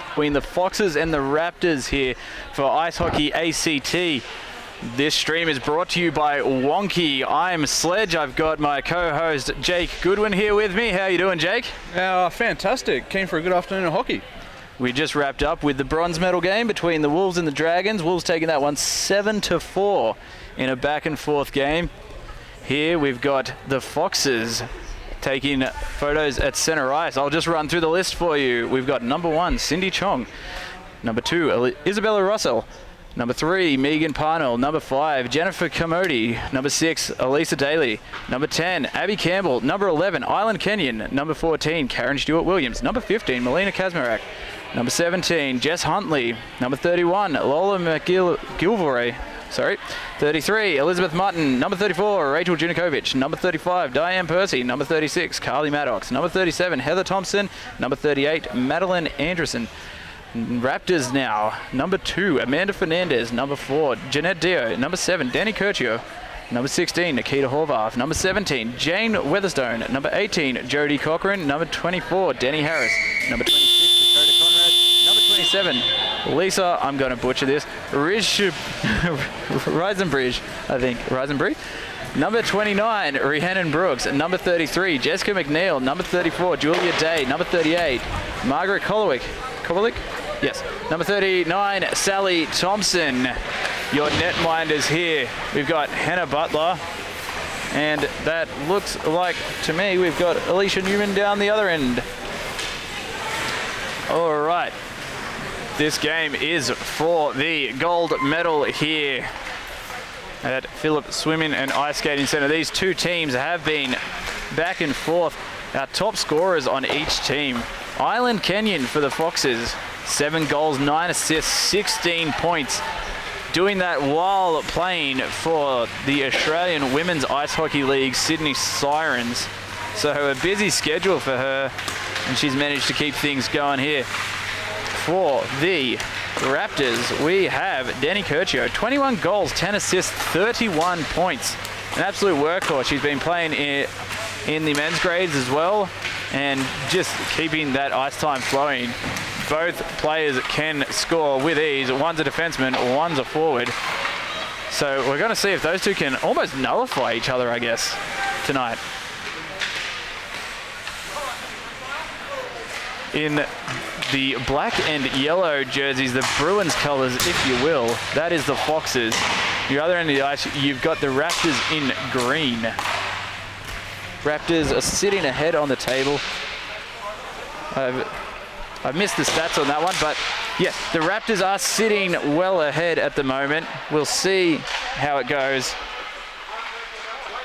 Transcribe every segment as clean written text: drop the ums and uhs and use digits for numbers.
between the Foxes and the Raptors here for Ice Hockey ACT. This stream is brought to you by Wonqy. I'm Sledge. I've got my co-host Jake Goodwin here with me. How you doing, Jake? Fantastic. Keen for a good afternoon of hockey. We just wrapped up with the bronze medal game between the Wolves and the Dragons. Wolves taking that one 7-4 in a back and forth game. Here we've got the Foxes taking photos at center ice. I'll just run through the list for you. We've got number 1, Cindy Chong. Number 2, Isabella Russell. Number 3, Megan Parnell. Number 5, Jennifer Commody. Number 6, Elisa Daly. Number 10, Abby Campbell. Number 11, Island Kenyon. Number 14, Karen Stewart-Williams. Number 15, Melina Kazmarek. Number 17, Jess Huntley. Number 31, Lola McGilvoy. 33, Elizabeth Mutton. Number 34, Rachel Junikovic. Number 35, Diane Percy. Number 36, Carly Maddox. Number 37, Heather Thompson. Number 38, Madeline Anderson. Raptors now. Number 2, Amanda Fernandez. Number 4, Jeanette Dio. Number 7, Danny Curcio. Number 16, Nikita Horvath. Number 17, Jane Weatherstone. Number 18, Jodie Cochran. Number 24, Denny Harris. Number 26, Dakota Conrad. Number 27, Lisa, I'm going to butcher this, Risenbridge, I think. Risenbridge. Number 29, Rhiannon Brooks. Number 33, Jessica McNeil. Number 34, Julia Day. Number 38, Margaret Kowalik. Yes. Number 39, Sally Thompson. Your netminders here. We've got Hannah Butler. And that looks like, to me, we've got Alicia Newman down the other end. All right. This game is for the gold medal here at Phillip Swimming and Ice Skating Centre. These two teams have been back and forth. Our top scorers on each team. Island Kenyon for the Foxes, 7 goals, 9 assists, 16 points. Doing that while playing for the Australian Women's Ice Hockey League Sydney Sirens. So a busy schedule for her, and she's managed to keep things going here. For the Raptors, we have Danny Curcio, 21 goals, 10 assists, 31 points. An absolute workhorse. She's been playing in the men's grades as well, and just keeping that ice time flowing. Both players can score with ease. One's a defenseman, one's a forward. So we're going to see if those two can almost nullify each other, I guess, tonight. In the black and yellow jerseys, the Bruins colors, if you will, that is the Foxes. The other end of the ice, you've got the Raptors in green. Raptors are sitting ahead on the table. I've missed the stats on that one, but yeah, the Raptors are sitting well ahead at the moment. We'll see how it goes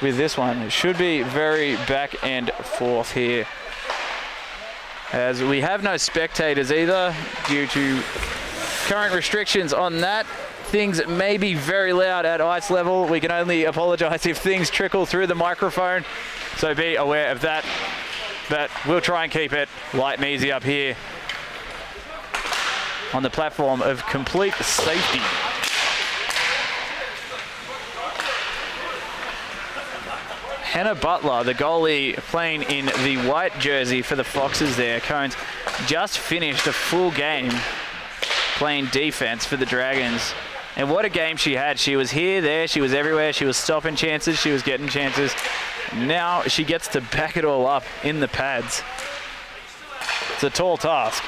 with this one. It should be very back and forth here, as we have no spectators either due to current restrictions on that. Things may be very loud at ice level. We can only apologize if things trickle through the microphone, so be aware of that. But we'll try and keep it light and easy up here on the platform of complete safety. Hannah Butler, the goalie, playing in the white jersey for the Foxes there. Cones just finished a full game playing defense for the Dragons. And what a game she had. She was here, there, she was everywhere. She was stopping chances, she was getting chances. Now she gets to back it all up in the pads. It's a tall task.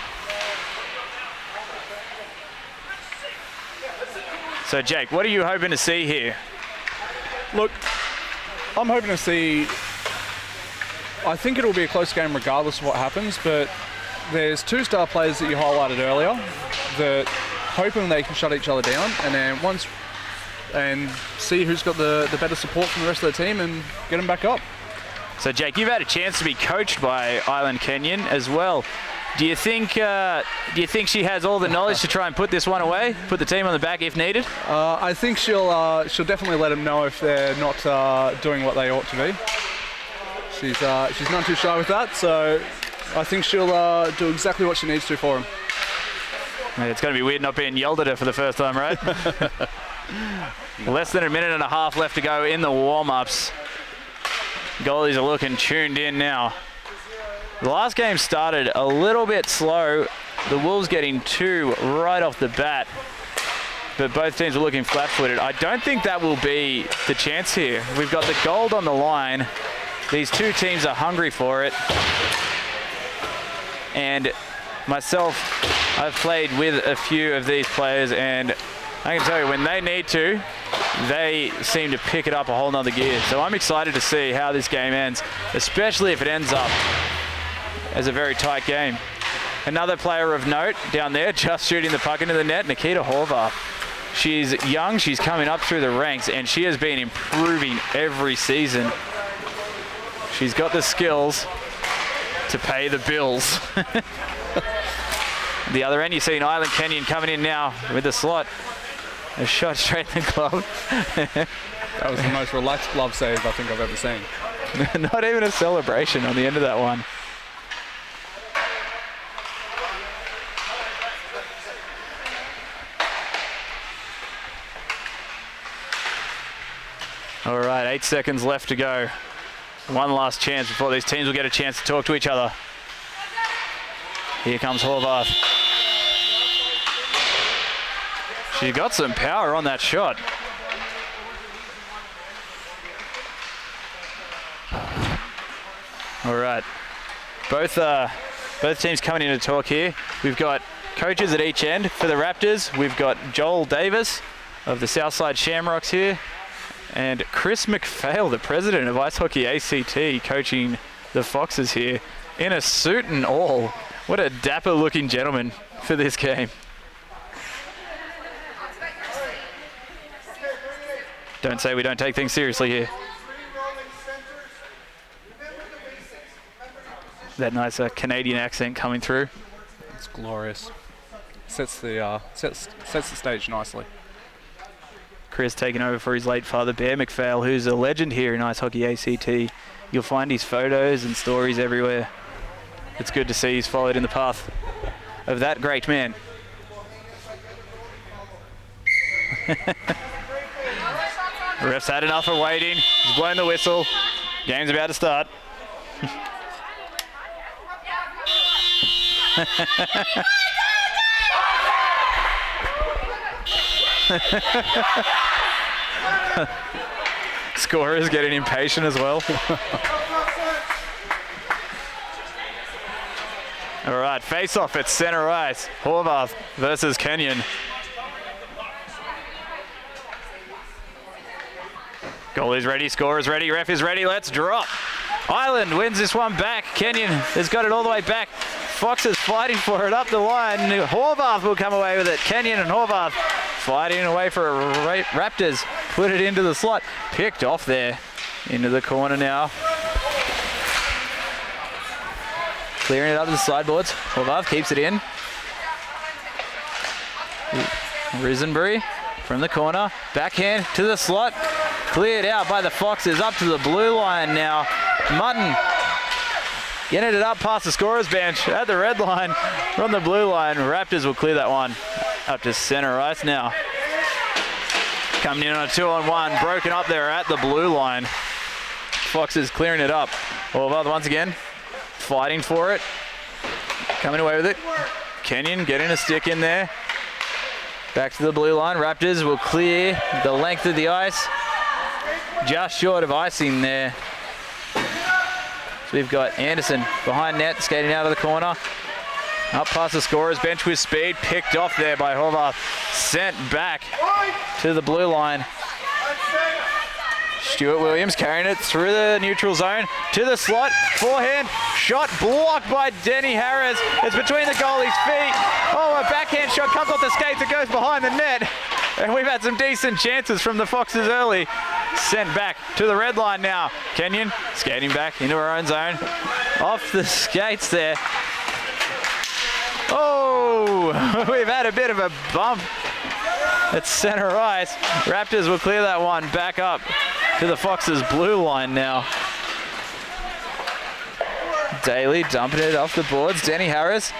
So Jake, what are you hoping to see here? Look, I'm hoping to see, I think it'll be a close game regardless of what happens, but there's 2 star players that you highlighted earlier that hoping they can shut each other down, and then see who's got the better support from the rest of the team and get them back up. So Jake, you've had a chance to be coached by Island Kenyon as well. Do you think she has all the knowledge to try and put this one away, put the team on the back if needed? I think she'll definitely let them know if they're not doing what they ought to be. She's not too shy with that, so I think she'll do exactly what she needs to for them. It's going to be weird not being yelled at her for the first time, right? Less than a minute and a half left to go in the warm-ups. Goalies are looking tuned in now. The last game started a little bit slow The Wolves getting 2 right off the bat, but both teams are looking flat-footed. I don't think that will be the chance here. We've got the gold on the line. These two teams are hungry for it. And myself, I've played with a few of these players, and I can tell you, when they need to, they seem to pick it up a whole nother gear. So I'm excited to see how this game ends, especially if it ends up as a very tight game. Another player of note down there, just shooting the puck into the net, Nikita Horvath. She's young, she's coming up through the ranks, and she has been improving every season. She's got the skills to pay the bills. The other end, you see an Island Kenyon coming in now with the slot. A shot straight in the glove. That was the most relaxed glove save I think I've ever seen. Not even a celebration on the end of that one. All right, 8 seconds left to go. One last chance before these teams will get a chance to talk to each other. Here comes Horvath. She got some power on that shot. All right, both teams coming in to talk here. We've got coaches at each end. For the Raptors, we've got Joel Davis of the Southside Shamrocks here, and Chris McPhail, the president of Ice Hockey ACT, coaching the Foxes here in a suit and all. What a dapper looking gentleman for this game. Don't say we don't take things seriously here. That nice Canadian accent coming through. It's glorious. Sets the stage nicely. Chris taking over for his late father, Bear McPhail, who's a legend here in Ice Hockey ACT. You'll find his photos and stories everywhere. It's good to see he's followed in the path of that great man. The ref's had enough of waiting. He's blown the whistle. Game's about to start. Scorer's getting impatient as well. All right, face-off at center ice. Horvath versus Kenyon. Goalie's ready, scorer's ready, ref is ready, let's drop. Island wins this one back. Kenyon has got it all the way back. Fox is fighting for it up the line. Horvath will come away with it. Kenyon and Horvath fighting away for Raptors. Put it into the slot. Picked off there. Into the corner now. Clearing it up to the sideboards. Horvath keeps it in. Risenbury from the corner. Backhand to the slot. Cleared out by the Foxes. Up to the blue line now. Mutton getting it up past the scorer's bench at the red line. From the blue line, Raptors will clear that one up to center ice now. Coming in on a 2-on-1, broken up there at the blue line. Foxes clearing it up. Horvath once again, fighting for it. Coming away with it. Kenyon getting a stick in there. Back to the blue line. Raptors will clear the length of the ice. Just short of icing there. So we've got Anderson behind net, skating out of the corner. Up past the scorer's bench with speed. Picked off there by Horvath. Sent back to the blue line. Stuart Williams carrying it through the neutral zone to the slot. Forehand shot blocked by Denny Harris. It's between the goalie's feet. Oh, a backhand shot comes off the skates. It goes behind the net. And we've had some decent chances from the Foxes early. Sent back to the red line now. Kenyon skating back into her own zone. Off the skates there. Oh, we've had a bit of a bump at center ice. Raptors will clear that one back up to the Foxes' blue line now. Daly dumping it off the boards. Denny Harris.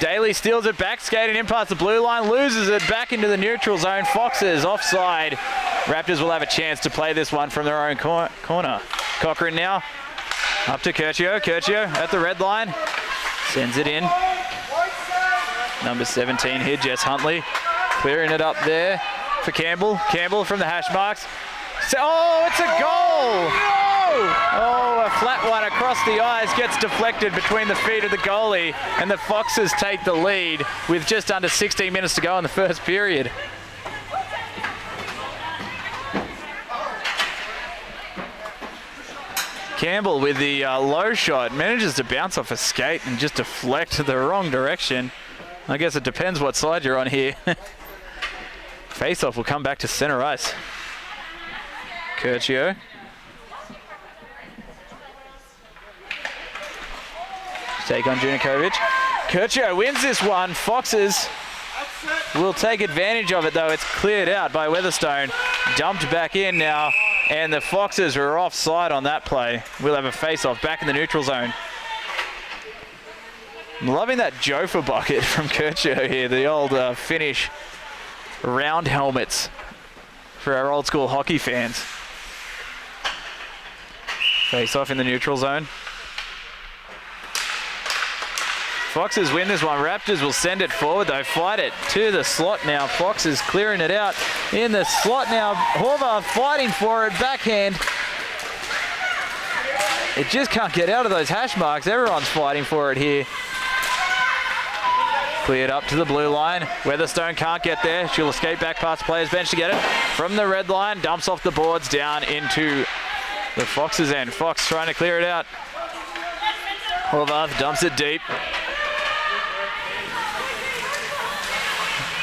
Daly steals it back, skating in past the blue line, loses it back into the neutral zone. Foxes offside. Raptors will have a chance to play this one from their own corner. Cochran now, up to Curcio. Curcio at the red line, sends it in. Number 17 here, Jess Huntley. Clearing it up there for Campbell. Campbell from the hash marks. Oh, it's a goal! Oh, a flat one across the eyes gets deflected between the feet of the goalie, and the Foxes take the lead with just under 16 minutes to go in the first period. Campbell with the low shot manages to bounce off a skate and just deflect the wrong direction. I guess it depends what side you're on here. Face-off will come back to center ice. Curcio. Take on Junikovic. Curcio wins this one. Foxes will take advantage of it, though. It's cleared out by Weatherstone. Dumped back in now, and the Foxes are offside on that play. We'll have a face-off back in the neutral zone. I'm loving that Jofa bucket from Curcio here, the old Finnish round helmets for our old school hockey fans. Face-off in the neutral zone. Foxes win this one. Raptors will send it forward, though. Fight it to the slot now. Foxes clearing it out in the slot now. Horvath fighting for it. Backhand. It just can't get out of those hash marks. Everyone's fighting for it here. Cleared up to the blue line. Weatherstone can't get there. She'll escape back past players' bench to get it. From the red line, dumps off the boards down into the Foxes' end. Fox trying to clear it out. Horvath dumps it deep.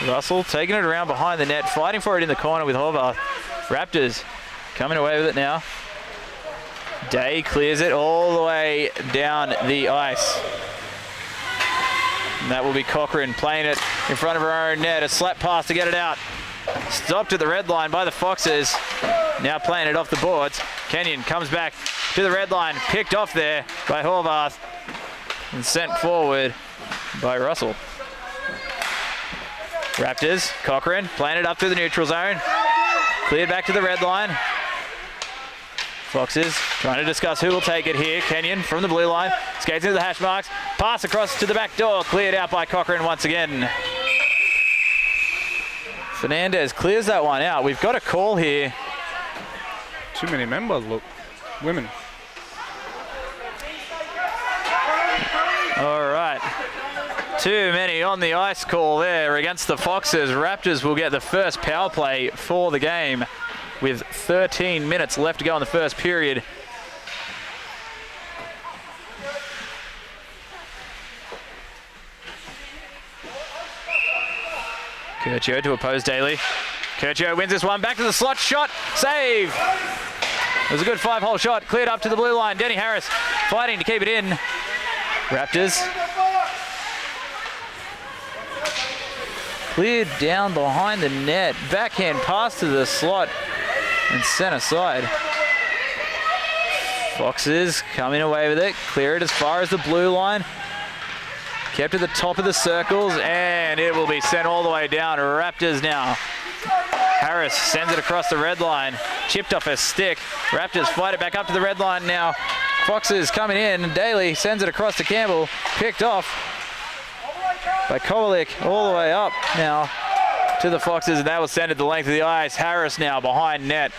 Russell taking it around behind the net, fighting for it in the corner with Horvath. Raptors coming away with it now. Day clears it all the way down the ice. And that will be Cochrane playing it in front of her own net. A slap pass to get it out. Stopped at the red line by the Foxes. Now playing it off the boards. Kenyon comes back to the red line. Picked off there by Horvath. And sent forward by Russell. Raptors, Cochrane playing it up through the neutral zone. Cleared back to the red line. Foxes trying to discuss who will take it here. Kenyon from the blue line. Skates into the hash marks. Pass across to the back door. Cleared out by Cochrane once again. Fernandez clears that one out. We've got a call here. Too many members, look. Women. All right. Too many on the ice call there against the Foxes. Raptors will get the first power play for the game with 13 minutes left to go in the first period. Curcio to oppose Daly. Curcio wins this one. Back to the slot. Shot. Save. It was a good 5-hole shot. Cleared up to the blue line. Denny Harris fighting to keep it in. Raptors. Cleared down behind the net. Backhand pass to the slot and sent aside. Foxes coming away with it. Clear it as far as the blue line. Kept at the top of the circles, and it will be sent all the way down. Raptors now. Harris sends it across the red line. Chipped off her stick. Raptors fight it back up to the red line now. Foxes coming in. Daly sends it across to Campbell. Picked off by Kovalik all the way up now to the Foxes, and that will send it the length of the ice. Harris now behind net.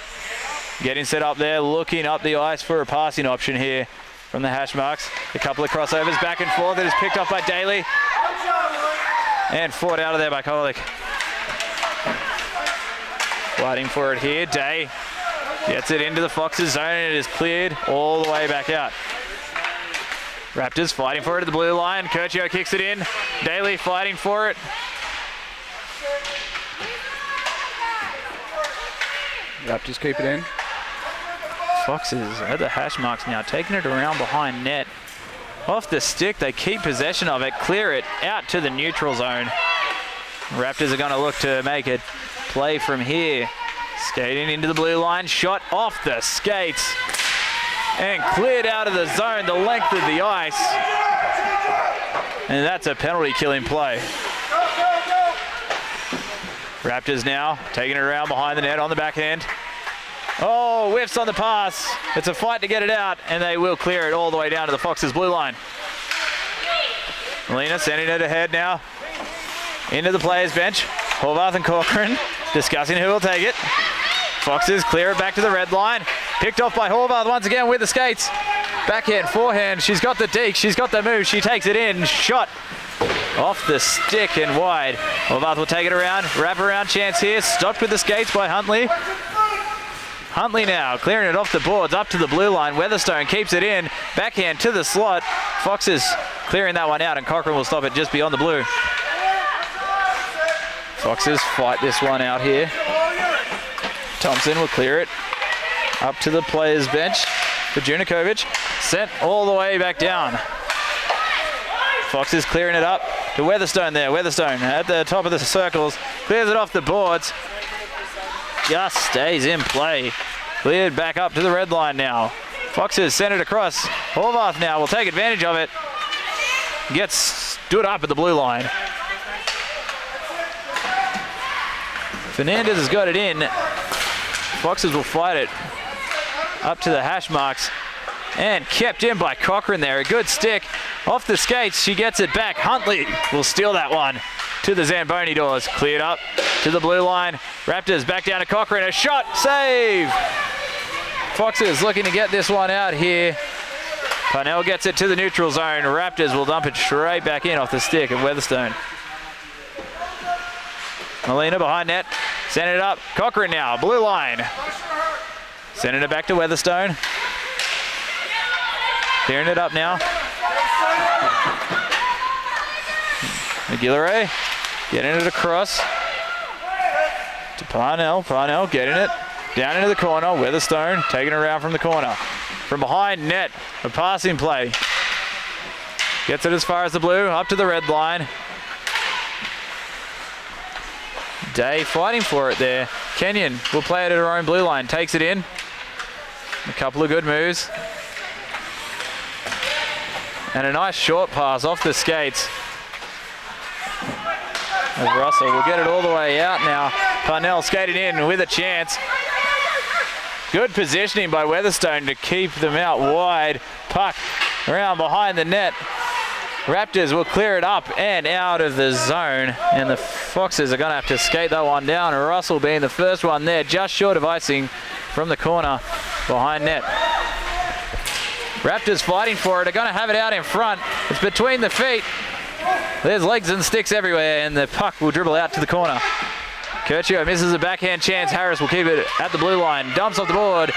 Getting set up there, looking up the ice for a passing option here from the hash marks. A couple of crossovers back and forth. It is picked up by Daly and fought out of there by Kovalik. Fighting for it here. Day gets it into the Foxes zone, and it is cleared all the way back out. Raptors fighting for it at the blue line. Curcio kicks it in. Daly fighting for it. Raptors keep it in. Foxes at the hash marks now, taking it around behind net. Off the stick, they keep possession of it, clear it out to the neutral zone. Raptors are going to look to make it play from here. Skating into the blue line, shot off the skates. And cleared out of the zone, the length of the ice. And that's a penalty killing play. Raptors now taking it around behind the net on the backhand. Oh, whiffs on the pass. It's a fight to get it out, and they will clear it all the way down to the Foxes blue line. Melina sending it ahead now. Into the players' bench. Horvath and Corcoran discussing who will take it. Foxes clear it back to the red line. Picked off by Horvath once again with the skates. Backhand, forehand. She's got the deke. She's got the move. She takes it in. Shot off the stick and wide. Horvath will take it around. Wrap around chance here. Stopped with the skates by Huntley. Huntley now clearing it off the boards up to the blue line. Weatherstone keeps it in. Backhand to the slot. Foxes clearing that one out and Cochrane will stop it just beyond the blue. Foxes fight this one out here. Thompson will clear it up to the players' bench for Junikovic. Sent all the way back down. Foxes clearing it up to Weatherstone there. Weatherstone at the top of the circles. Clears it off the boards. Just stays in play. Cleared back up to the red line now. Foxes send it across. Horvath now will take advantage of it. Gets stood up at the blue line. Fernandez has got it in. Foxes will fight it up to the hash marks. And kept in by Cochrane there. A good stick off the skates. She gets it back. Huntley will steal that one to the Zamboni doors. Cleared up to the blue line. Raptors back down to Cochrane. A shot. Save. Foxes looking to get this one out here. Parnell gets it to the neutral zone. Raptors will dump it straight back in off the stick of Weatherstone. Molina behind net. Send it up. Cochrane now. Blue line. Sending it back to Weatherstone. Clearing it up now. McGillivray getting it across to Parnell. Parnell getting it down into the corner. Weatherstone taking it around from the corner. From behind net, a passing play. Gets it as far as the blue, up to the red line. Day fighting for it there. Kenyon will play it at her own blue line. Takes it in. A couple of good moves. And a nice short pass off the skates. As Russell will get it all the way out now. Parnell skating in with a chance. Good positioning by Weatherstone to keep them out wide. Puck around behind the net. Raptors will clear it up and out of the zone. And the Foxes are going to have to skate that one down. Russell being the first one there, just short of icing from the corner behind net. Raptors fighting for it, are going to have it out in front. It's between the feet. There's legs and sticks everywhere, and the puck will dribble out to the corner. Curcio misses a backhand chance. Harris will keep it at the blue line. Dumps off the board.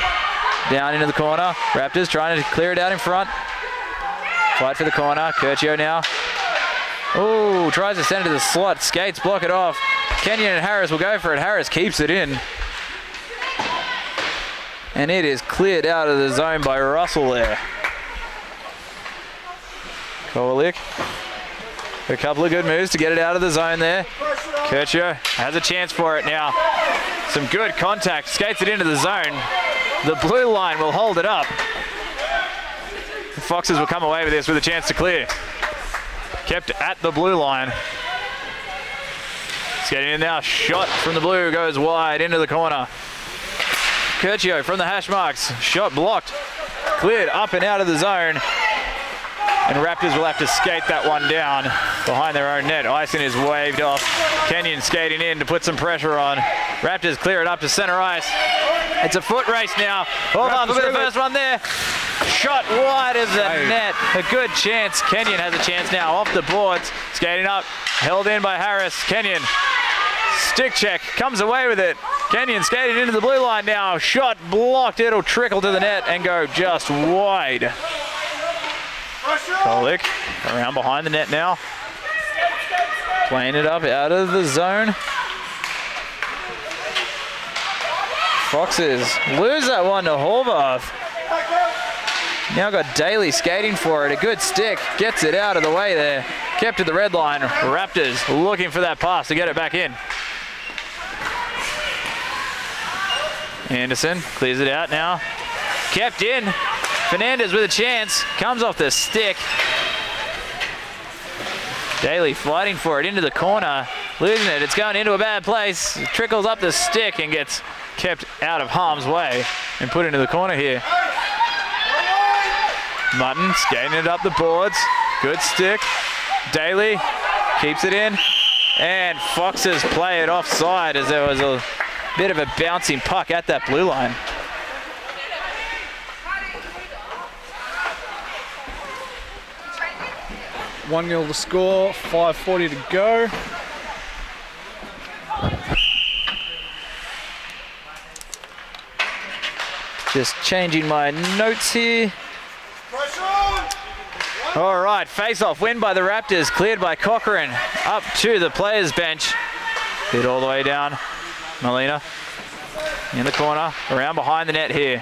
Down into the corner. Raptors trying to clear it out in front. Fight for the corner. Curcio now. Ooh, tries to send it to the slot. Skates block it off. Kenyon and Harris will go for it. Harris keeps it in. And it is cleared out of the zone by Russell there. Kowalik. A couple of good moves to get it out of the zone there. Curcio has a chance for it now. Some good contact. Skates it into the zone. The blue line will hold it up. The Foxes will come away with this with a chance to clear. Kept at the blue line. Skating in now. Shot from the blue goes wide into the corner. Curcio from the hash marks. Shot blocked. Cleared up and out of the zone. And Raptors will have to skate that one down behind their own net. Icing is waved off. Kenyon skating in to put some pressure on. Raptors clear it up to center ice. It's a foot race now. Hold on, look at the first one there. Shot wide of the net. A good chance. Kenyon has a chance now off the boards. Skating up. Held in by Harris. Kenyon. Stick check. Comes away with it. Kenyon skating into the blue line now. Shot blocked. It'll trickle to the net and go just wide. Kolick around behind the net now. Playing it up out of the zone. Foxes lose that one to Horvath. Now got Daly skating for it. A good stick. Gets it out of the way there. Kept to the red line. Raptors looking for that pass to get it back in. Anderson clears it out now. Kept in. Fernandez with a chance. Comes off the stick. Daly fighting for it into the corner. Losing it. It's going into a bad place. It trickles up the stick and gets kept out of harm's way and put into the corner here. Mutton skating it up the boards. Good stick. Daly keeps it in. And Foxes play it offside as there was a bit of a bouncing puck at that blue line. One 0 to score, 5:40 to go. Just changing my notes here. All right, face-off win by the Raptors, cleared by Cochrane. Up to the players' bench. Hit all the way down. Molina in the corner, around behind the net here.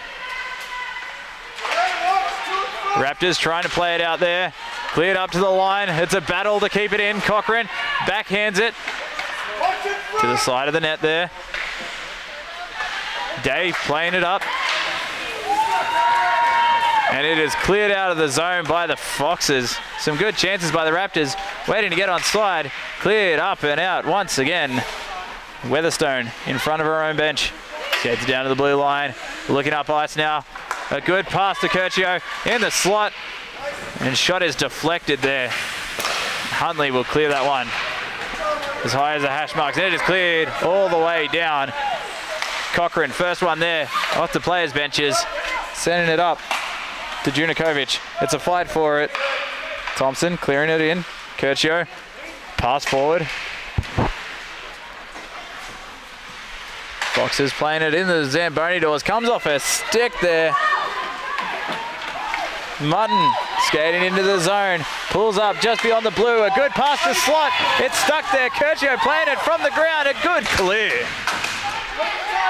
Raptors trying to play it out there. Cleared up to the line. It's a battle to keep it in. Cochrane backhands it to the side of the net there. Dave playing it up. And it is cleared out of the zone by the Foxes. Some good chances by the Raptors. Waiting to get on slide. Cleared up and out once again. Weatherstone in front of her own bench. Heads down to the blue line. Looking up ice now. A good pass to Curcio in the slot. And shot is deflected there. Huntley will clear that one. As high as the hash marks. And it is cleared all the way down. Cochrane, first one there. Off the players' benches. Sending it up to Junikovic. It's a fight for it. Thompson clearing it in. Curcio. Pass forward. Foxes playing it in the Zamboni doors. Comes off a stick there. Mutton skating into the zone. Pulls up just beyond the blue. A good pass to slot. It's stuck there. Curcio playing it from the ground. A good clear.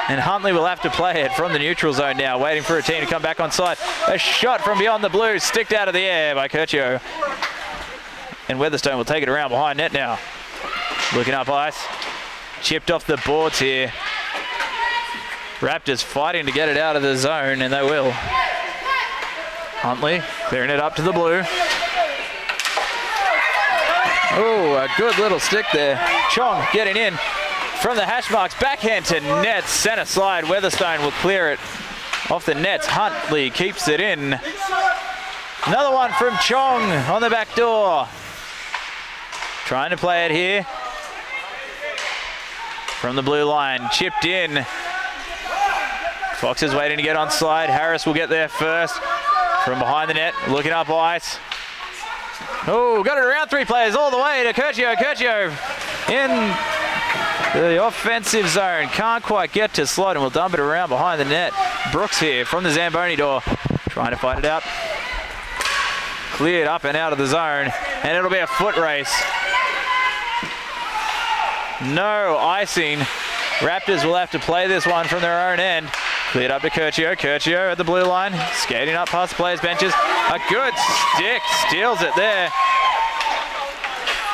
And Huntley will have to play it from the neutral zone now, waiting for a team to come back on side. A shot from beyond the blue, sticked out of the air by Curcio. And Weatherstone will take it around behind net now. Looking up ice. Chipped off the boards here. Raptors fighting to get it out of the zone, and they will. Huntley clearing it up to the blue. Oh, a good little stick there. Chong getting in. From the hash marks, backhand to net, center slide. Weatherstone will clear it off the nets. Huntley keeps it in. Another one from Chong on the back door. Trying to play it here. From the blue line, chipped in. Foxes waiting to get on slide. Harris will get there first. From behind the net, looking up ice. Oh, got it around three players all the way to Curcio. Curcio in the offensive zone. Can't quite get to slot and will dump it around behind the net. Brooks here from the Zamboni door. Trying to fight it out. Cleared up and out of the zone. And it'll be a foot race. No icing. Raptors will have to play this one from their own end. Cleared up to Curcio. Curcio at the blue line. Skating up past the players' benches. A good stick. Steals it there.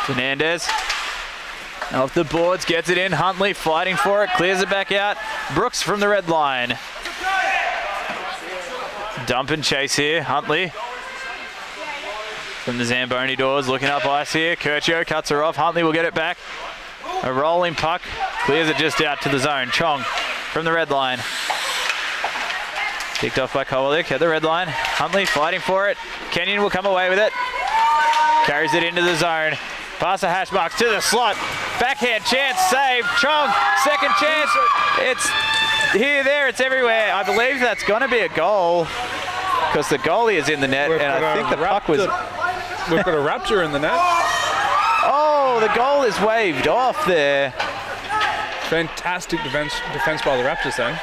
Fernandez. Off the boards. Gets it in. Huntley fighting for it. Clears it back out. Brooks from the red line. Dump and chase here. Huntley. From the Zamboni doors. Looking up ice here. Curcio cuts her off. Huntley will get it back. A rolling puck. Clears it just out to the zone. Chong from the red line. Picked off by Kowalik at the red line. Huntley fighting for it. Kenyon will come away with it. Carries it into the zone. Pass the hash marks to the slot. Backhand chance, save. Chong, second chance. It's here, there, it's everywhere. I believe that's going to be a goal because the goalie is in the net, and I think the puck was... We've got a Raptor in the net. Oh, the goal is waved off there. Fantastic defense by the Raptors then.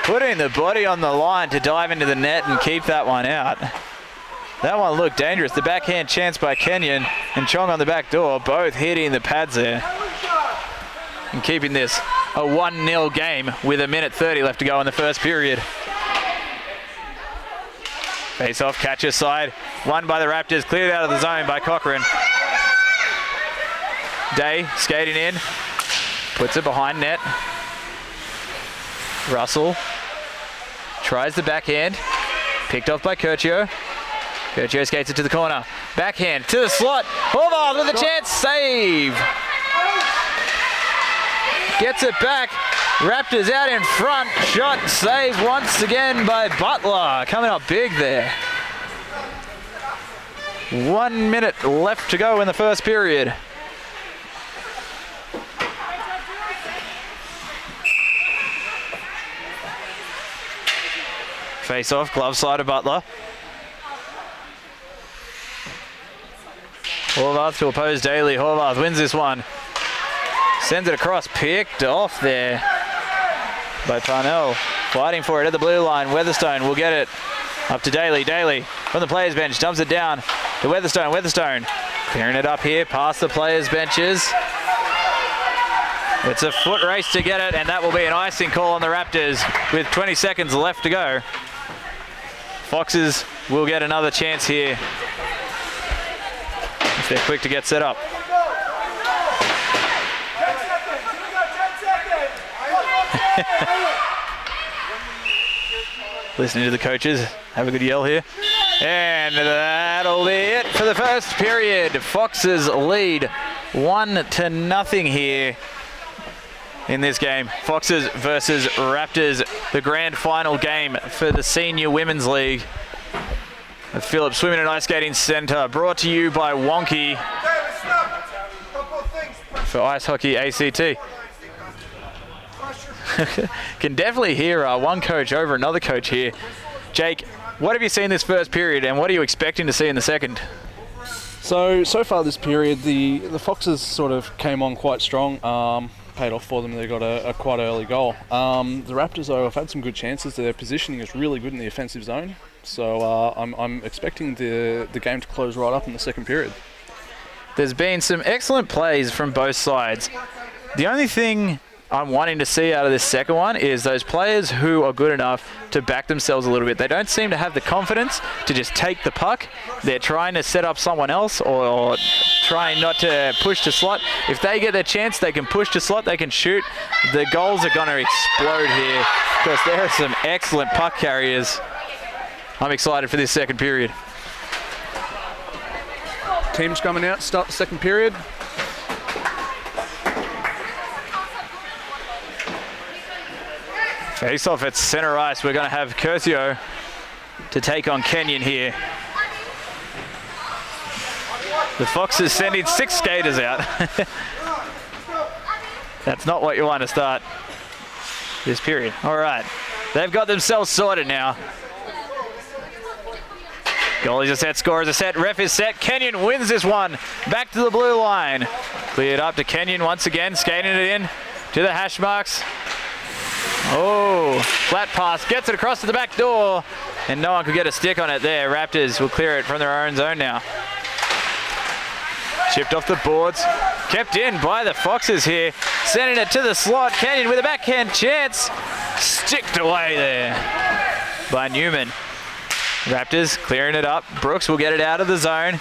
Putting the body on the line to dive into the net and keep that one out. That one looked dangerous. The backhand chance by Kenyon and Chong on the back door, both hitting the pads there. And keeping this a 1-0 game with 1:30 left to go in the first period. Face off, catcher side. Won by the Raptors, cleared out of the zone by Cochrane. Day skating in. Puts it behind net. Russell tries the backhand. Picked off by Curcio. Curcio skates it to the corner. Backhand to the slot. Horvath with a chance. Save. Gets it back. Raptors out in front. Shot saved once again by Butler. Coming up big there. 1 minute left to go in the first period. Face off, glove side of Butler. Horvath to oppose Daly. Horvath wins this one. Sends it across, picked off there by Parnell. Fighting for it at the blue line. Weatherstone will get it up to Daly. Daly from the players' bench dumps it down to Weatherstone. Weatherstone clearing it up here past the players' benches. It's a foot race to get it, and that will be an icing call on the Raptors with 20 seconds left to go. Foxes will get another chance here if they're quick to get set up. Listening to the coaches, have a good yell here. And that'll be it for the first period. Foxes lead 1-0 here in this game. Foxes versus Raptors, the grand final game for the Senior Women's League. The Phillips Swimming and Ice Skating Centre, brought to you by Wonqy for Ice Hockey ACT. Can definitely hear one coach over another coach here. Jake, what have you seen this first period, and what are you expecting to see in the second? So far this period, the Foxes sort of came on quite strong. Paid off for them. They got a quite early goal. The Raptors, though, have had some good chances. Their positioning is really good in the offensive zone. So I'm expecting the game to close right up in the second period. There's been some excellent plays from both sides. The only thing I'm wanting to see out of this second one is those players who are good enough to back themselves a little bit. They don't seem to have the confidence to just take the puck. They're trying to set up someone else or trying not to push to slot. If they get their chance, they can push to slot, they can shoot. The goals are going to explode here because there are some excellent puck carriers. I'm excited for this second period. Teams coming out, start the second period. Face off at center ice. We're going to have Curcio to take on Kenyon here. The Foxes sending 6 skaters out. That's not what you want to start this period. All right. They've got themselves sorted now. Goalies are set, scorers are set, ref is set. Kenyon wins this one. Back to the blue line. Cleared up to Kenyon once again, skating it in to the hash marks. Oh, flat pass, gets it across to the back door, and no one could get a stick on it there. Raptors will clear it from their own zone now. Chipped off the boards, kept in by the Foxes here, sending it to the slot. Kenyon with a backhand chance, sticked away there by Newman. Raptors clearing it up. Brooks will get it out of the zone.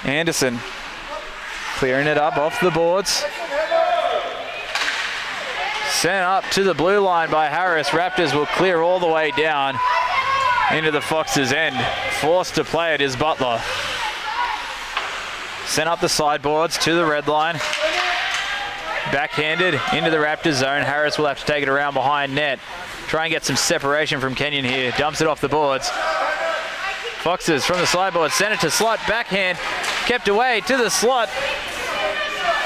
Anderson clearing it up off the boards. Sent up to the blue line by Harris. Raptors will clear all the way down into the Foxes' end. Forced to play it is Butler. Sent up the sideboards to the red line. Backhanded into the Raptors zone. Harris will have to take it around behind net. Try and get some separation from Kenyon here. Dumps it off the boards. Foxes from the sideboard. Sent it to slot. Backhand. Kept away to the slot.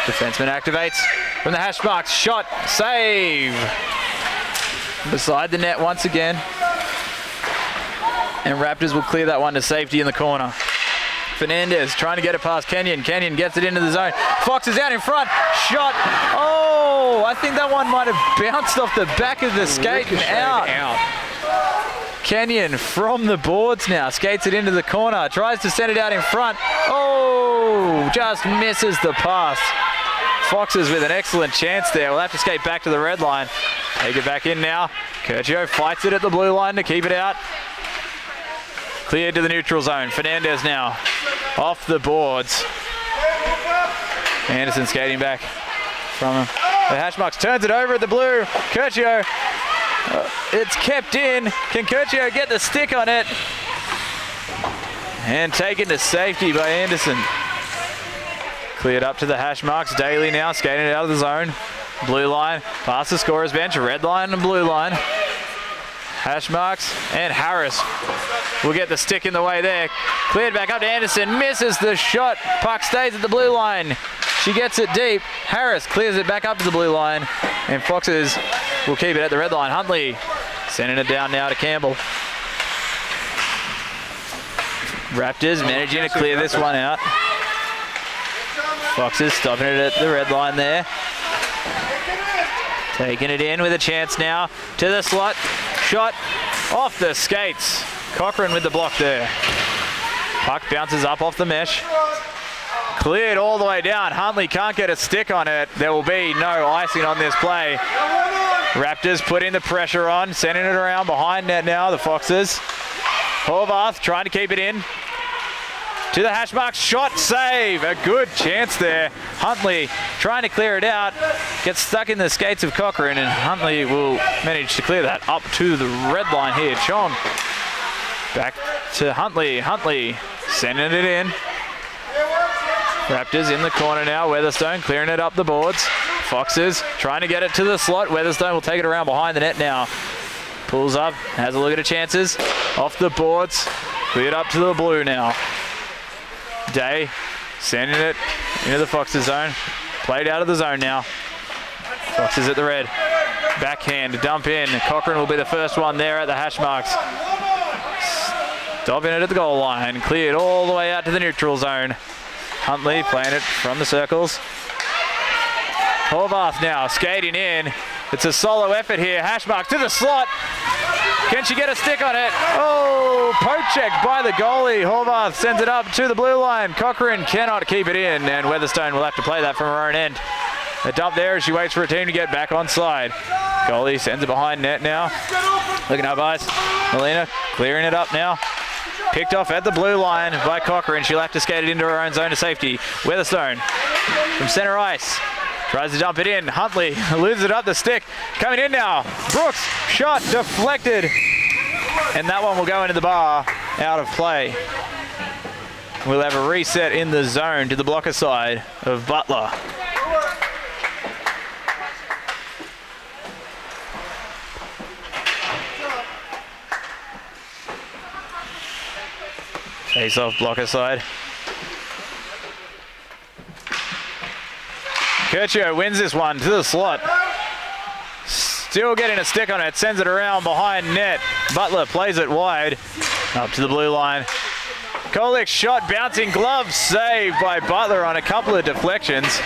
Defenseman activates from the hash marks. Shot. Save. Beside the net once again. And Raptors will clear that one to safety in the corner. Fernandez trying to get it past Kenyon. Kenyon gets it into the zone. Foxes out in front. Shot. Oh, I think that one might have bounced off the back of the skate and out. Kenyon from the boards now. Skates it into the corner. Tries to send it out in front. Oh, just misses the pass. Foxes with an excellent chance there. We'll have to skate back to the red line. Take it back in now. Curcio fights it at the blue line to keep it out. Cleared to the neutral zone. Fernandez now off the boards. Anderson skating back from him. The hash marks turns it over at the blue. Curcio. It's kept in. Can Curcio get the stick on it? And taken to safety by Anderson. Cleared up to the hash marks. Daly now skating it out of the zone. Blue line. Past the scorer's bench. Red line and blue line. Hash marks and Harris will get the stick in the way there. Cleared back up to Anderson. Misses the shot. Puck stays at the blue line. She gets it deep. Harris clears it back up to the blue line. And Foxes will keep it at the red line. Huntley Sending it down now to Campbell. Raptors managing to clear this one out. Foxes stopping it at the red line there. Taking it in with a chance now to the slot. Shot off the skates. Cochrane with the block there. Puck bounces up off the mesh. Cleared all the way down. Huntley can't get a stick on it. There will be no icing on this play. Raptors putting the pressure on, sending it around behind net now, the Foxes. Horvath trying to keep it in. To the hash mark, shot, save. A good chance there. Huntley trying to clear it out. Gets stuck in the skates of Cochrane, and Huntley will manage to clear that up to the red line here. Chong back to Huntley. Huntley sending it in. Raptors in the corner now. Weatherstone clearing it up the boards. Foxes trying to get it to the slot. Weatherstone will take it around behind the net now. Pulls up, has a look at the chances. Off the boards, cleared up to the blue now. Day sending it into the Foxes zone. Played out of the zone now. Foxes at the red. Backhand, dump in. Cochrane will be the first one there at the hash marks. Stopping it at the goal line. Cleared all the way out to the neutral zone. Huntley playing it from the circles. Horvath now skating in. It's a solo effort here. Hash mark to the slot. Can she get a stick on it? Oh, poke check by the goalie. Horvath sends it up to the blue line. Cochrane cannot keep it in, and Weatherstone will have to play that from her own end. A dump there as she waits for a team to get back on side. Goalie sends it behind net now. Looking up ice. Melina clearing it up now. Picked off at the blue line by Cochrane. She'll have to skate it into her own zone of safety. Weatherstone from center ice. Tries to dump it in. Huntley loses it up the stick. Coming in now. Brooks. Shot deflected. And that one will go into the bar. Out of play. We'll have a reset in the zone to the blocker side of Butler. Face off blocker side. Curcio wins this one to the slot. Still getting a stick on it. Sends it around behind net. Butler plays it wide. Up to the blue line. Kolik's shot, bouncing glove, saved by Butler on a couple of deflections.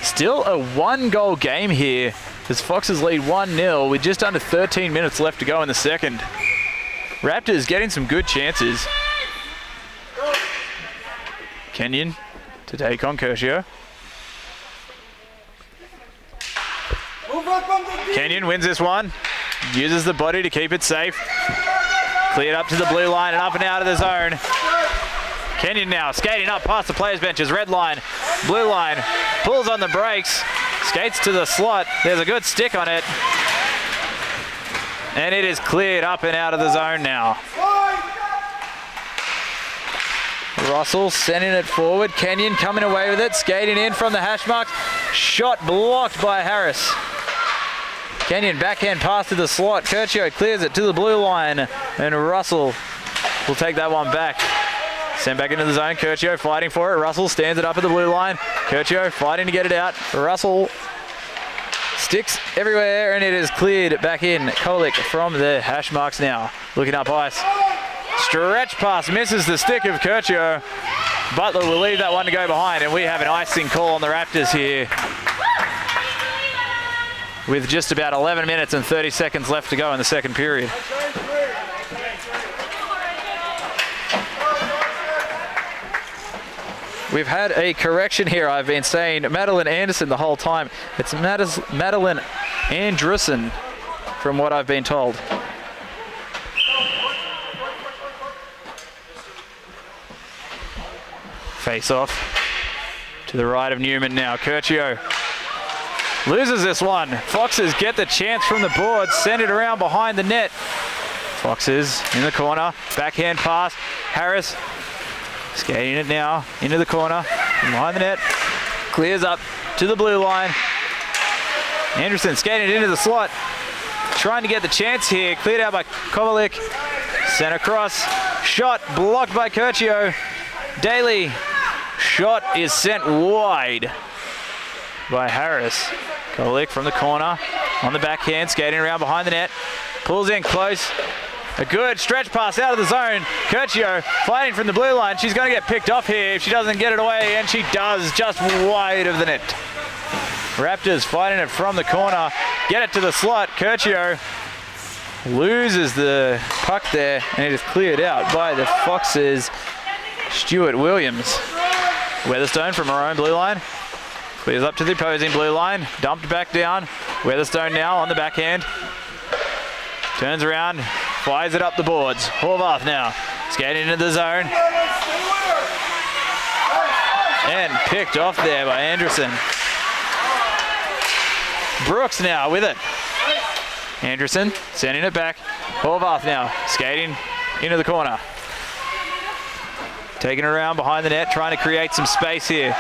Still a one-goal game here as Foxes lead 1-0 with just under 13 minutes left to go in the second. Raptors getting some good chances. Kenyon to take on Curcio. Kenyon wins this one. Uses the body to keep it safe. Cleared up to the blue line and up and out of the zone. Kenyon now skating up past the players' benches. Red line, blue line. Pulls on the brakes. Skates to the slot. There's a good stick on it. And it is cleared up and out of the zone now. Russell sending it forward. Kenyon coming away with it. Skating in from the hash marks. Shot blocked by Harris. Kenyon backhand pass to the slot. Curcio clears it to the blue line. And Russell will take that one back. Sent back into the zone. Curcio fighting for it. Russell stands it up at the blue line. Curcio fighting to get it out. Russell sticks everywhere, and it is cleared back in. Kolik from the hash marks now. Looking up ice. Stretch pass misses the stick of Curcio. Butler will leave that one to go behind, and we have an icing call on the Raptors here. With just about 11 minutes and 30 seconds left to go in the second period. We've had a correction here. I've been saying Madeline Anderson the whole time. It's Madeline Andrussen, from what I've been told. Face off to the right of Newman now. Curcio loses this one. Foxes get the chance from the board. Send it around behind the net. Foxes in the corner. Backhand pass. Harris skating it now into the corner. Behind the net. Clears up to the blue line. Anderson skating it into the slot. Trying to get the chance here. Cleared out by Kovalik. Sent across. Shot blocked by Curcio. Daly. Shot is sent wide by Harris. Kolik from the corner. on the backhand, skating around behind the net. Pulls in close. A good stretch pass out of the zone. Curcio fighting from the blue line. She's going to get picked off here if she doesn't get it away, and she does, just wide of the net. Raptors fighting it from the corner. Get it to the slot. Curcio loses the puck there, and it is cleared out by the Foxes' Stuart Williams. Weatherstone from her own blue line. Clears up to the opposing blue line. Dumped back down. Weatherstone now on the backhand. Turns around. Fires it up the boards. Horvath now skating into the zone. And picked off there by Anderson. Brooks now with it. Anderson sending it back. Horvath now skating into the corner. Taking it around behind the net, trying to create some space here.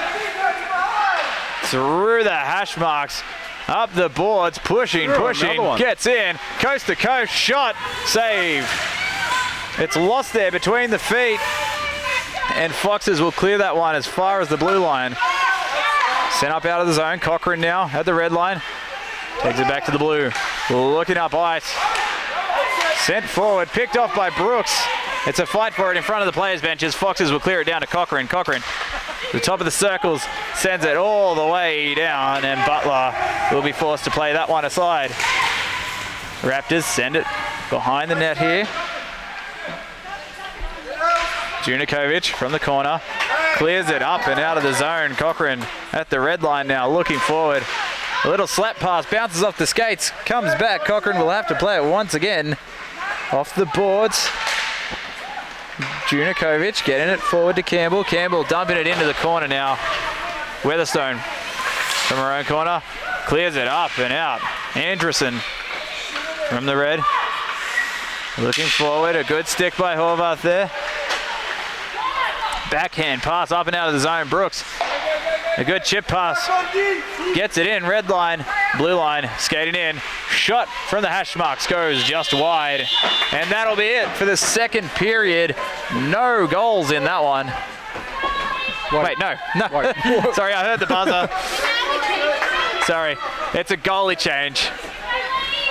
Through the hash marks. Up the boards, pushing, gets in, coast to coast, shot, save. It's lost there between the feet, and Foxes will clear that one as far as the blue line. Sent up out of the zone, Cochrane now at the red line. Takes it back to the blue, looking up ice. Sent forward, picked off by Brooks. It's a fight for it in front of the players' benches. Foxes will clear it down to Cochrane. Cochrane, the top of the circles, sends it all the way down, and Butler will be forced to play that one aside. Raptors send it behind the net here. Junikovic from the corner, clears it up and out of the zone. Cochrane at the red line now, looking forward. A little slap pass, bounces off the skates, comes back. Cochrane will have to play it once again. Off the boards. Junikovic getting it forward to Campbell. Campbell dumping it into the corner now. Weatherstone from her own corner. Clears it up and out. Anderson from the red. Looking forward. A good stick by Horvath there. Backhand pass up and out of the zone. Brooks. A good chip pass. Gets it in. Red line. Blue line. Skating in. Shot from the hash marks. Goes just wide. And that'll be it for the second period. No goals in that one. Wait, no. Sorry, I heard the buzzer. Sorry. It's a goalie change.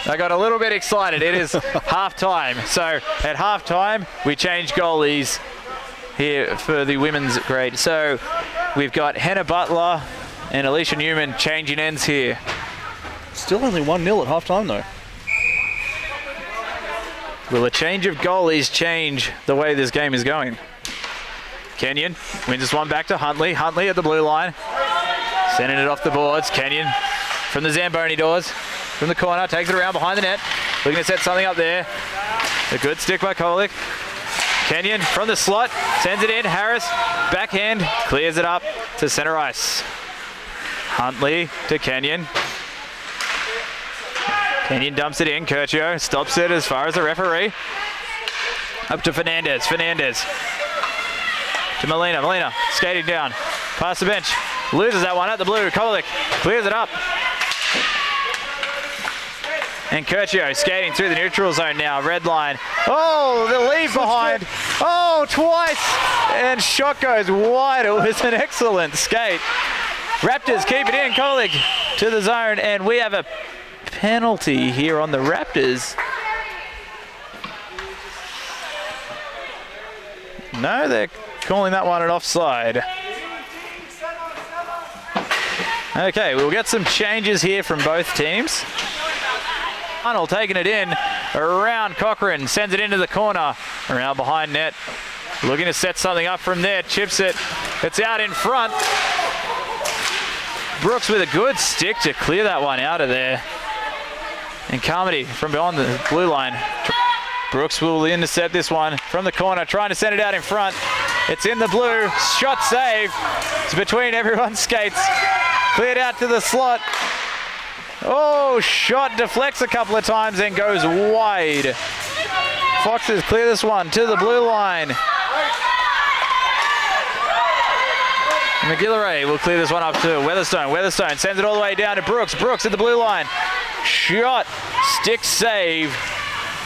I got a little bit excited. It is half-time. So at half-time, we change goalies here for the women's grade. So we've got Hannah Butler and Alicia Newman changing ends here. Still only 1-0 at half-time, though. Will a change of goalies change the way this game is going? Kenyon wins this one back to Huntley. Huntley at the blue line. Sending it off the boards. Kenyon from the Zamboni doors. From the corner, takes it around behind the net. Looking to set something up there. A good stick by Kolik. Kenyon from the slot, sends it in. Harris, backhand, clears it up to center ice. Huntley to Kenyon. Kenyon dumps it in. Curcio stops it as far as the referee. Up to Fernandez. Fernandez to Molina. Molina skating down. Past the bench. Loses that one at the blue. Kolik clears it up. And Curcio skating through the neutral zone now. Red line. Oh, the leave behind. Oh, twice. And shot goes wide. It was an excellent skate. Raptors keep it in. Kolik to the zone. And we have a penalty here on the Raptors. No, they're calling that one an offside. Okay, we'll get some changes here from both teams. Arnold taking it in around Cochrane, sends it into the corner, around behind net, looking to set something up from there, chips it, it's out in front. Brooks with a good stick to clear that one out of there. And Carmody from beyond the blue line. Brooks will intercept this one from the corner, trying to send it out in front. It's in the blue, shot save. It's between everyone's skates. Cleared out to the slot. Oh, shot deflects a couple of times and goes wide. Foxes clear this one to the blue line. McGillivray will clear this one up to Weatherstone. Weatherstone sends it all the way down to Brooks. Brooks at the blue line. Shot, stick save.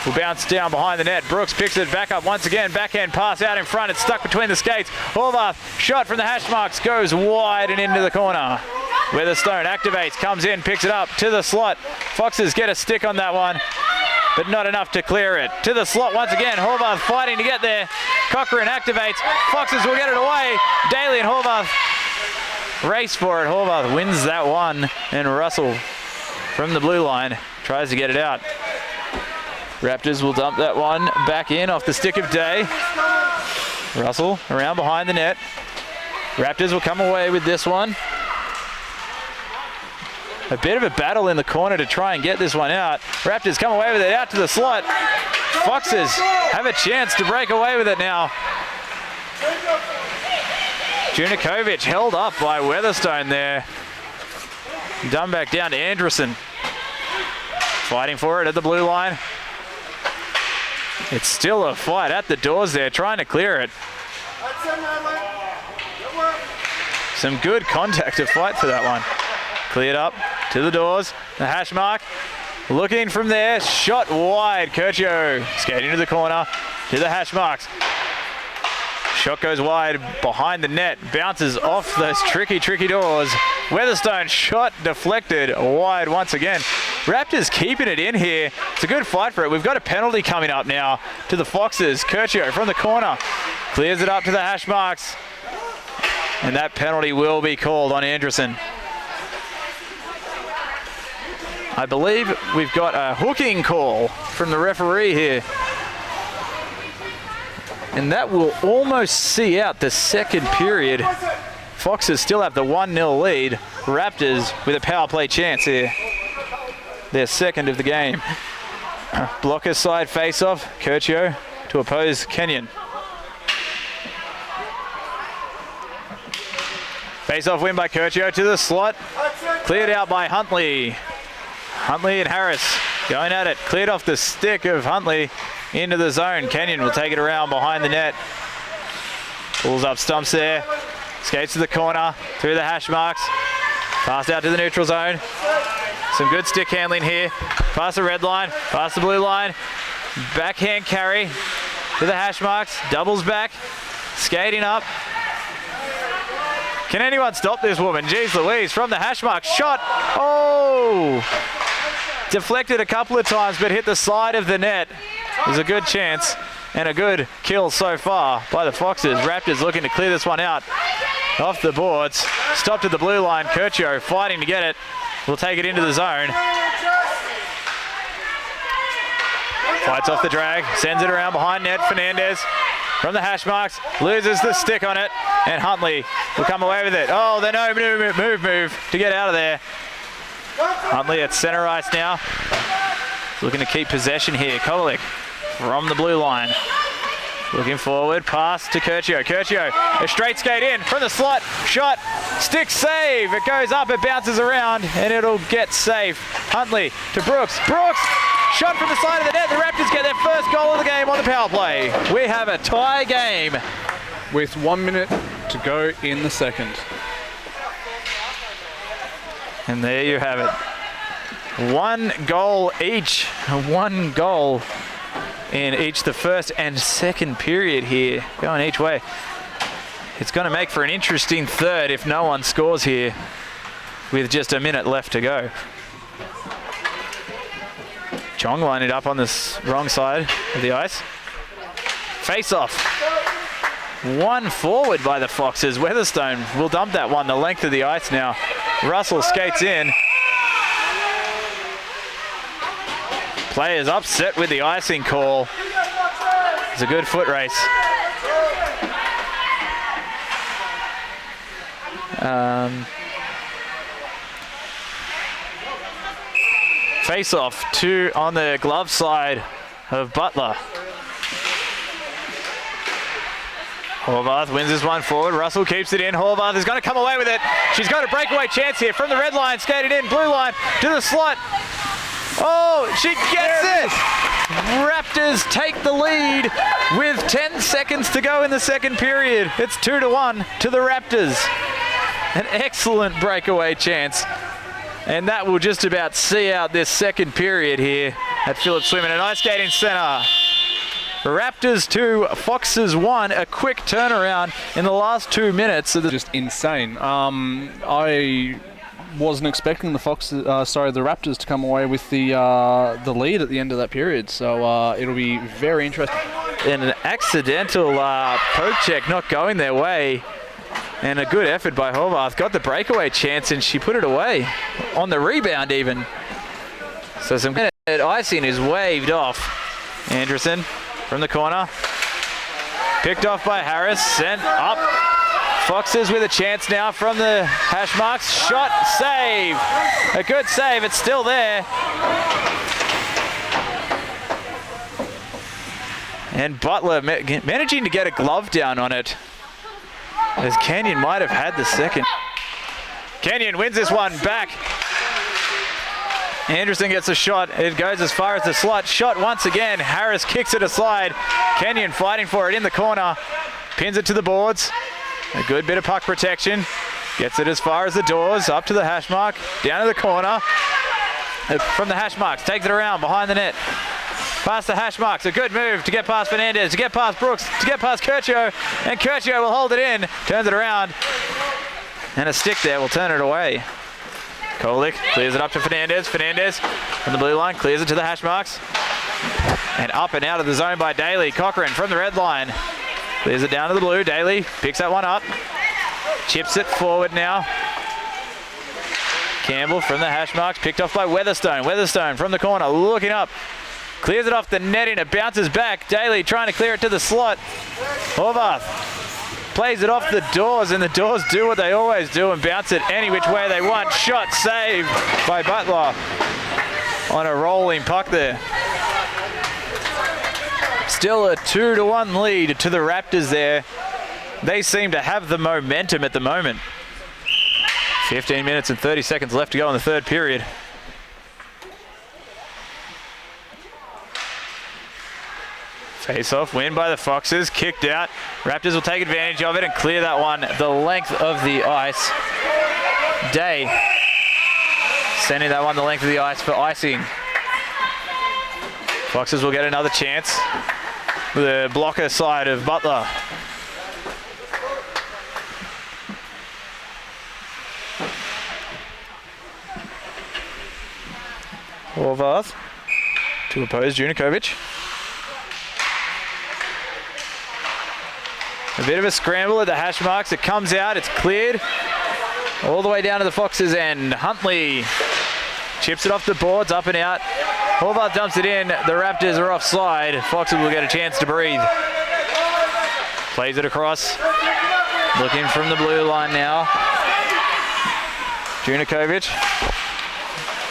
Will bounce down behind the net. Brooks picks it back up once again. Backhand pass out in front. It's stuck between the skates. Horvath, shot from the hash marks, goes wide and into the corner. Weatherstone activates, comes in, picks it up to the slot. Foxes get a stick on that one, but not enough to clear it. To the slot once again. Horvath fighting to get there. Cochrane activates. Foxes will get it away. Daly and Horvath race for it. Horvath wins that one, and Russell from the blue line tries to get it out. Raptors will dump that one back in off the stick of Day. Russell around behind the net. Raptors will come away with this one. A bit of a battle in the corner to try and get this one out. Raptors come away with it out to the slot. Foxes have a chance to break away with it now. Junikovic held up by Weatherstone there. Done back down to Anderson. Fighting for it at the blue line. It's still a fight at the doors there, trying to clear it. Some good contact to fight for that one. Cleared up to the doors. The hash mark. Looking from there. Shot wide. Curcio skating to the corner to the hash marks. Shot goes wide behind the net. Bounces off those tricky doors. Weatherstone shot deflected wide once again. Raptors keeping it in here. It's a good fight for it. We've got a penalty coming up now to the Foxes. Curcio from the corner. Clears it up to the hash marks. And that penalty will be called on Anderson. I believe we've got a hooking call from the referee here. And that will almost see out the second period. Foxes still have the 1-0 lead. Raptors with a power play chance here. Their second of the game. Blocker side face-off. Curcio to oppose Kenyon. Face-off win by Curcio to the slot. Cleared out by Huntley. Huntley and Harris going at it. Cleared off the stick of Huntley into the zone. Kenyon will take it around behind the net. Pulls up stumps there. Skates to the corner. Through the hash marks. Passed out to the neutral zone. Some good stick handling here. Past the red line. Past the blue line. Backhand carry to the hash marks. Doubles back. Skating up. Can anyone stop this woman? Jeez Louise, from the hash mark. Shot. Oh! Deflected a couple of times, but hit the side of the net. There's a good chance and a good kill so far by the Foxes. Raptors looking to clear this one out off the boards. Stopped at the blue line. Curcio fighting to get it. Will take it into the zone. Fights off the drag. Sends it around behind net. Fernandez from the hash marks. Loses the stick on it. And Huntley will come away with it. Oh, they know move to get out of there. Huntley at center ice now. Looking to keep possession here. Kovalik from the blue line. Looking forward, pass to Curcio. Curcio, a straight skate in from the slot. Shot, stick save. It goes up, it bounces around, and it'll get safe. Huntley to Brooks. Brooks, shot from the side of the net. The Raptors get their first goal of the game on the power play. We have a tie game. With 1 minute to go in the second. And there you have it. 1 goal each. 1 goal in each the first and second period here, going each way. It's going to make for an interesting third if no one scores here with just a minute left to go. Chong lining it up on this wrong side of the ice. Face off. One forward by the Foxes. Weatherstone will dump that one the length of the ice now. Russell skates in. Players upset with the icing call. It's a good foot race. Face off two on the glove side of Butler. Horvath wins this one forward. Russell keeps it in. Horvath is going to come away with it. She's got a breakaway chance here from the red line. Skated in, blue line to the slot. Oh, she gets it! Raptors take the lead with 10 seconds to go in the second period. It's 2-1 to the Raptors. An excellent breakaway chance. And that will just about see out this second period here at Phillips Swim. And an ice skating center. Raptors 2, Foxes 1. A quick turnaround in the last 2 minutes. Just insane. I wasn't expecting the Raptors to come away with the lead at the end of that period. So it'll be very interesting. And an accidental poke check not going their way. And a good effort by Horvath. Got the breakaway chance and she put it away. On the rebound even. So some icing is waved off. Anderson from the corner. Picked off by Harris. Sent up. Foxes with a chance now from the hash marks. Shot, save. A good save. It's still there. And Butler managing to get a glove down on it. As Kenyon might have had the second. Kenyon wins this one back. Anderson gets a shot. It goes as far as the slot. Shot once again. Harris kicks it aside. Kenyon fighting for it in the corner. Pins it to the boards. A good bit of puck protection. Gets it as far as the doors. Up to the hash mark. Down to the corner. From the hash marks. Takes it around behind the net. Past the hash marks. A good move to get past Fernandez. To get past Brooks. To get past Curcio. And Curcio will hold it in. Turns it around. And a stick there will turn it away. Kolik clears it up to Fernandez. Fernandez from the blue line clears it to the hash marks. And up and out of the zone by Daly. Cochran from the red line. Clears it down to the blue. Daly picks that one up. Chips it forward now. Campbell from the hash marks. Picked off by Weatherstone. Weatherstone from the corner looking up. Clears it off the netting. It bounces back. Daly trying to clear it to the slot. Horvath plays it off the doors, and the doors do what they always do and bounce it any which way they want. Shot saved by Butler on a rolling puck there. Still a 2-1 lead to the Raptors there. They seem to have the momentum at the moment. 15 minutes and 30 seconds left to go in the third period. Face-off, win by the Foxes, kicked out. Raptors will take advantage of it and clear that one the length of the ice. Day sending that one the length of the ice for icing. Foxes will get another chance. The blocker side of Butler. Horvath to oppose Junikovic. A bit of a scramble at the hash marks. It comes out. It's cleared. All the way down to the Foxes' end. Huntley chips it off the boards, up and out. Horvath dumps it in. The Raptors are offside. Foxes will get a chance to breathe. Plays it across. Looking from the blue line now. Junikovic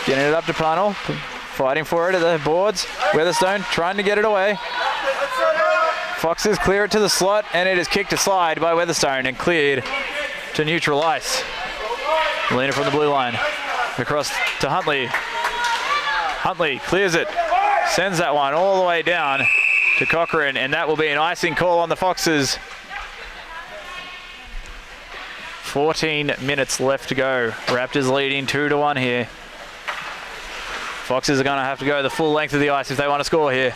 getting it up to Punnell. Fighting for it at the boards. Weatherstone trying to get it away. Foxes clear it to the slot, and it is kicked aside by Weatherstone and cleared to neutral ice. Molina from the blue line. Across to Huntley. Huntley clears it. Sends that one all the way down to Cochran, and that will be an icing call on the Foxes. 14 minutes left to go. Raptors leading 2-1 here. Foxes are going to have to go the full length of the ice if they want to score here.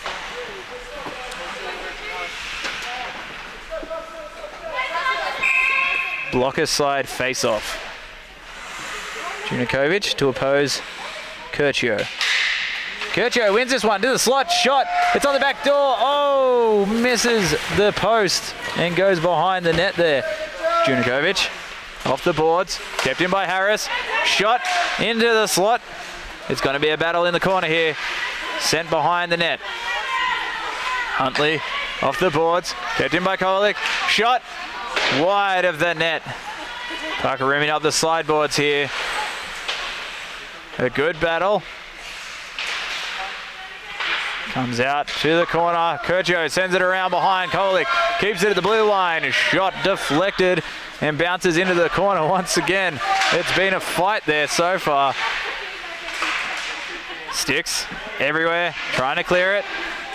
Blocker side face-off. Junikovic to oppose Curcio. Curcio wins this one to the slot. Shot. It's on the back door. Oh, misses the post and goes behind the net there. Junikovic off the boards. Kept in by Harris. Shot into the slot. It's going to be a battle in the corner here. Sent behind the net. Huntley off the boards. Kept in by Kolik. Shot. Wide of the net. Parker rooming up the sideboards here. A good battle. Comes out to the corner. Curcio sends it around behind. Kolik keeps it at the blue line. Shot deflected and bounces into the corner once again. It's been a fight there so far. Sticks everywhere. Trying to clear it.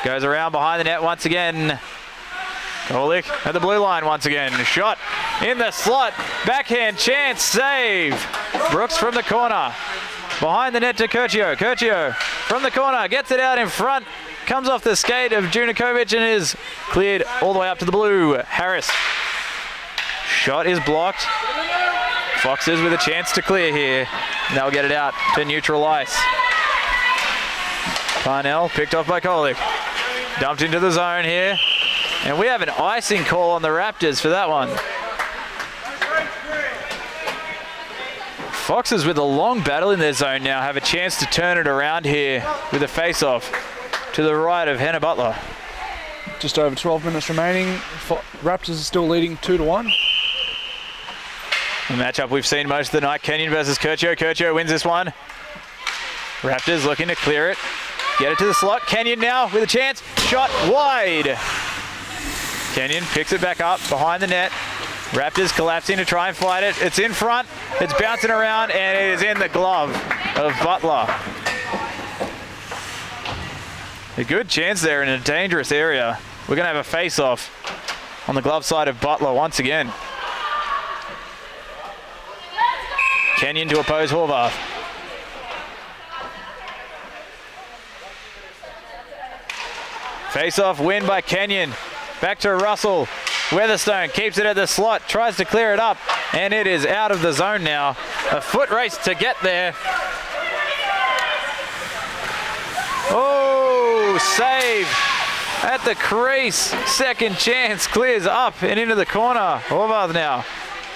Goes around behind the net once again. Kolik at the blue line once again. Shot in the slot. Backhand chance. Save. Brooks from the corner. Behind the net to Curcio. Curcio from the corner. Gets it out in front. Comes off the skate of Junikovic and is cleared all the way up to the blue. Harris. Shot is blocked. Foxes with a chance to clear here. And they'll get it out to neutral ice. Parnell picked off by Kolick. Dumped into the zone here. And we have an icing call on the Raptors for that one. Foxes with a long battle in their zone now have a chance to turn it around here with a face-off to the right of Hannah Butler. Just over 12 minutes remaining. Raptors are still leading 2-1. A matchup we've seen most of the night. Kenyon versus Curcio. Curcio wins this one. Raptors looking to clear it. Get it to the slot. Kenyon now with a chance. Shot wide. Kenyon picks it back up behind the net. Raptors collapsing to try and fight it. It's in front. It's bouncing around and it is in the glove of Butler. A good chance there in a dangerous area. We're going to have a face-off on the glove side of Butler once again. Kenyon to oppose Horvath. Face-off win by Kenyon. Back to Russell. Weatherstone keeps it at the slot, tries to clear it up, and it is out of the zone now. A foot race to get there. Oh, save at the crease. Second chance, clears up and into the corner. Horvath now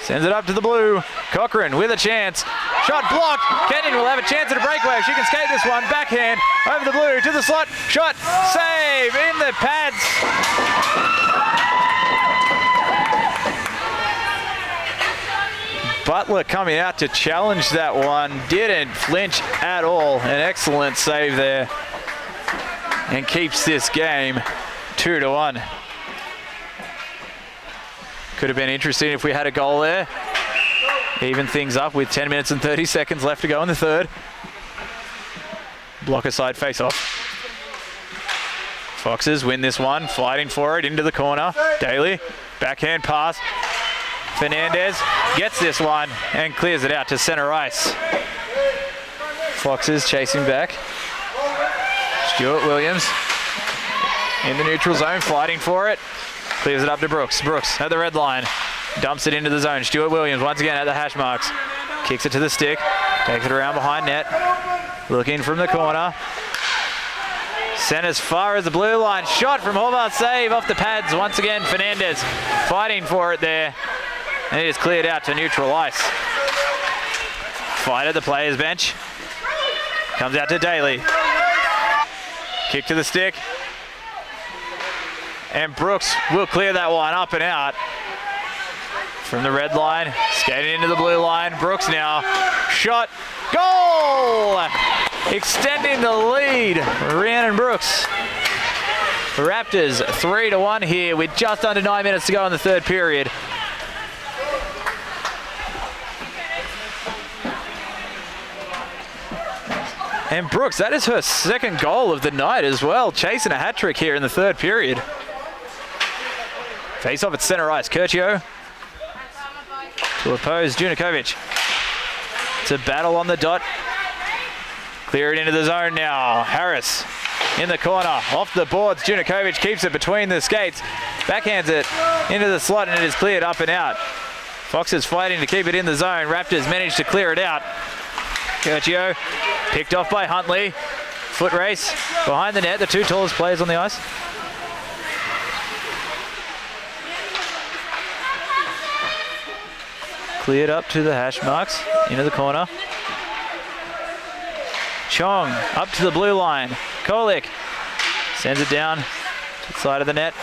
sends it up to the blue. Cochran with a chance. Shot blocked. Kenyon will have a chance at a breakaway. She can skate this one. Backhand over the blue to the slot. Shot. Save in the pads. Butler coming out to challenge that one. Didn't flinch at all. An excellent save there. And keeps this game 2-1. Could have been interesting if we had a goal there. Even things up with 10 minutes and 30 seconds left to go in the third. Blocker side face-off. Foxes win this one, fighting for it into the corner. Daly, backhand pass. Fernandez gets this one and clears it out to center ice. Foxes chasing back. Stuart Williams in the neutral zone, fighting for it. Clears it up to Brooks. Brooks at the red line. Dumps it into the zone. Stuart Williams once again at the hash marks. Kicks it to the stick. Takes it around behind net. Looking from the corner. Sent as far as the blue line. Shot from Horvath. Save off the pads. Once again, Fernandez fighting for it there. And it is cleared out to neutral ice. Fight at the players' bench. Comes out to Daly. Kick to the stick. And Brooks will clear that one up and out. From the red line, skating into the blue line. Brooks now. Shot. Goal! Extending the lead. Rhiannon Brooks. The Raptors 3-1 here with just under 9 minutes to go in the third period. And Brooks, that is her second goal of the night as well. Chasing a hat trick here in the third period. Face off at center ice. Curcio to oppose Junikovic. It's a battle on the dot. Clear it into the zone now. Harris in the corner. Off the boards. Junikovic keeps it between the skates. Backhands it into the slot and it is cleared up and out. Foxes fighting to keep it in the zone. Raptors managed to clear it out. Curcio picked off by Huntley. Foot race behind the net. The two tallest players on the ice. Cleared up to the hash marks. Into the corner. Chong up to the blue line. Kolick sends it down to the side of the net.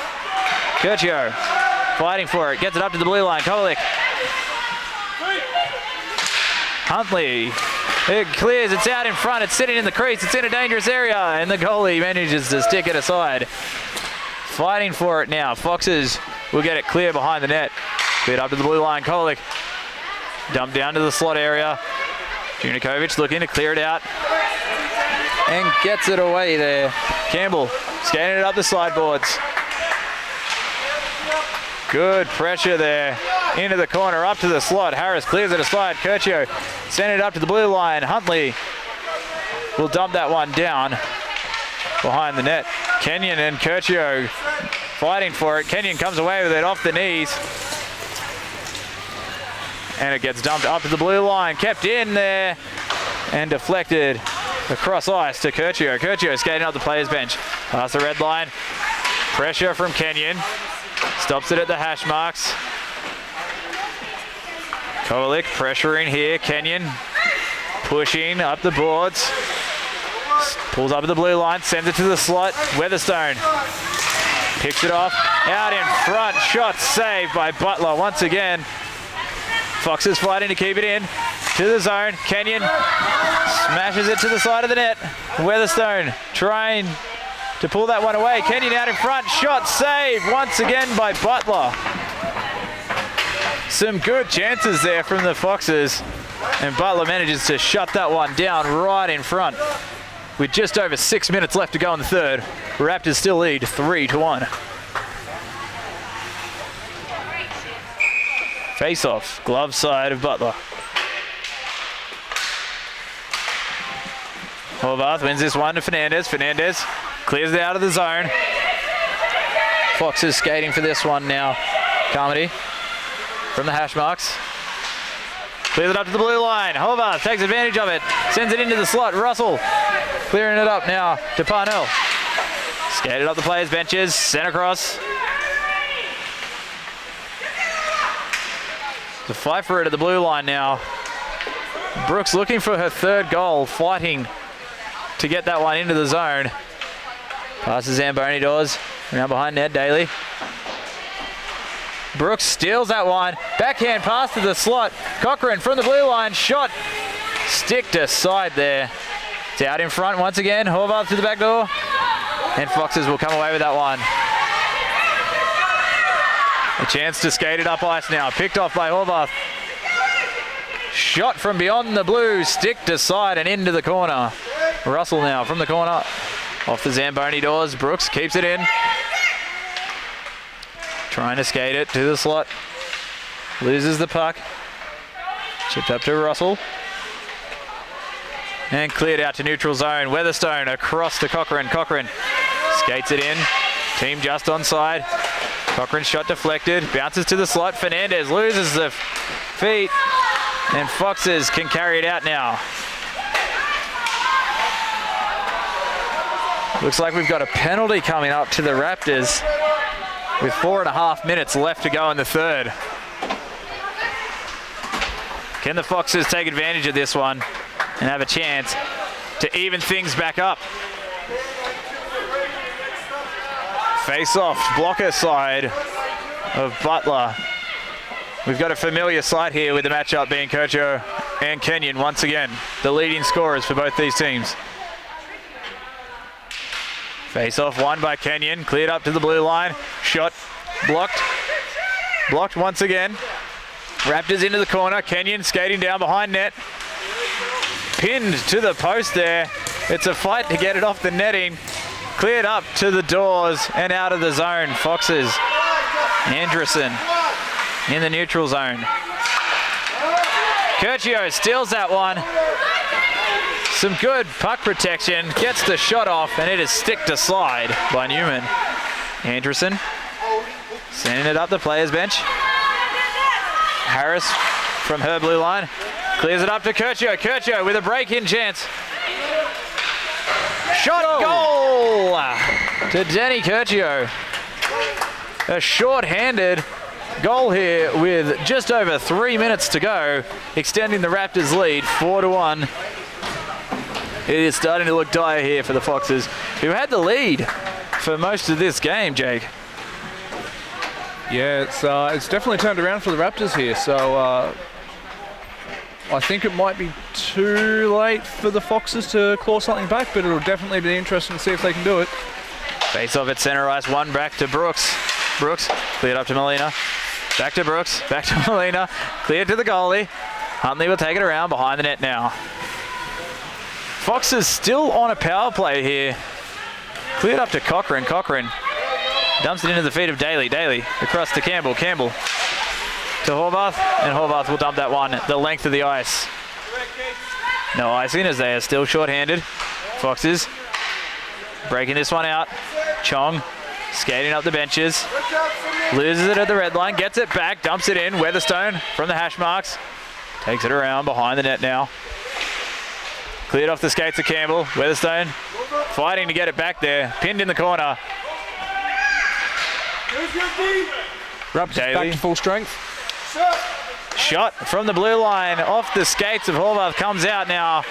Curcio fighting for it. Gets it up to the blue line. Kolick. Huntley. It clears. It's out in front. It's sitting in the crease. It's in a dangerous area. And the goalie manages to stick it aside. Fighting for it now. Foxes will get it clear behind the net. Cleared up to the blue line. Kolick. Dumped down to the slot area. Junikovic looking to clear it out. And gets it away there. Campbell skating it up the sideboards. Good pressure there. Into the corner, up to the slot. Harris clears it aside. Curcio sent it up to the blue line. Huntley will dump that one down behind the net. Kenyon and Curcio fighting for it. Kenyon comes away with it off the knees. And it gets dumped up to the blue line. Kept in there and deflected across ice to Curcio. Curcio skating up the players' bench. Past the red line. Pressure from Kenyon. Stops it at the hash marks. Kovalik pressuring here. Kenyon pushing up the boards. Pulls up at the blue line. Sends it to the slot. Weatherstone picks it off. Out in front. Shot saved by Butler once again. Foxes fighting to keep it in. To the zone. Kenyon smashes it to the side of the net. Weatherstone trying to pull that one away. Kenyon out in front. Shot saved once again by Butler. Some good chances there from the Foxes. And Butler manages to shut that one down right in front. With just over 6 minutes left to go in the third, Raptors still lead 3-1. Face-off, glove side of Butler. Horvath wins this one to Fernandez. Fernandez clears it out of the zone. Foxes skating for this one now. Carmody from the hash marks. Clears it up to the blue line. Horvath takes advantage of it. Sends it into the slot. Russell clearing it up now to Parnell. Skated up the players' benches. Sent across. The fight for it at the blue line now. Brooks looking for her third goal. Fighting to get that one into the zone. Passes Zamboni doors. Around behind net. Daly. Brooks steals that one. Backhand pass to the slot. Cochran from the blue line. Shot. Stick to side there. It's out in front once again. Horvath to the back door. And Foxes will come away with that one. A chance to skate it up ice now. Picked off by Horvath. Shot from beyond the blue. Stick to side and into the corner. Russell now from the corner. Off the Zamboni doors. Brooks keeps it in. Trying to skate it to the slot. Loses the puck. Chipped up to Russell. And cleared out to neutral zone. Weatherstone across to Cochran. Cochran skates it in. Team just onside. Cochran's shot deflected. Bounces to the slot. Fernandez loses the feet. And Foxes can carry it out now. Looks like we've got a penalty coming up to the Raptors with 4.5 minutes left to go in the third. Can the Foxes take advantage of this one and have a chance to even things back up? Face-off, blocker side of Butler. We've got a familiar sight here with the matchup being Curcio and Kenyon once again, the leading scorers for both these teams. Face-off won by Kenyon, cleared up to the blue line. Shot blocked. Blocked once again. Raptors into the corner. Kenyon skating down behind net. Pinned to the post there. It's a fight to get it off the netting. Cleared up to the doors and out of the zone. Foxes. Anderson in the neutral zone. Curcio steals that one. Some good puck protection. Gets the shot off and it is stick to slide by Newman. Anderson sending it up the players' bench. Harris from her blue line. Clears it up to Curcio. Curcio with a break-in chance. Shot goal to Danny Curcio. A short-handed goal here with just over 3 minutes to go, extending the Raptors lead 4-1. It is starting to look dire here for the Foxes, who had the lead for most of this game, Jake. Yeah, it's definitely turned around for the Raptors here, so I think it might be too late for the Foxes to claw something back, but it'll definitely be interesting to see if they can do it. Face off at center ice, one back to Brooks. Brooks cleared up to Molina. Back to Brooks, back to Molina. Cleared to the goalie. Huntley will take it around behind the net now. Foxes still on a power play here. Cleared up to Cochran. Cochran dumps it into the feet of Daly. Daly across to Campbell. Campbell to Horvath, and Horvath will dump that one the length of the ice. No icing as they are still short-handed. Foxes breaking this one out. Chong skating up the benches. Loses it at the red line, gets it back, dumps it in. Weatherstone from the hash marks. Takes it around behind the net now. Cleared off the skates of Campbell. Weatherstone fighting to get it back there. Pinned in the corner. Raptors back to full strength. Shot from the blue line off the skates of Horvath comes out now.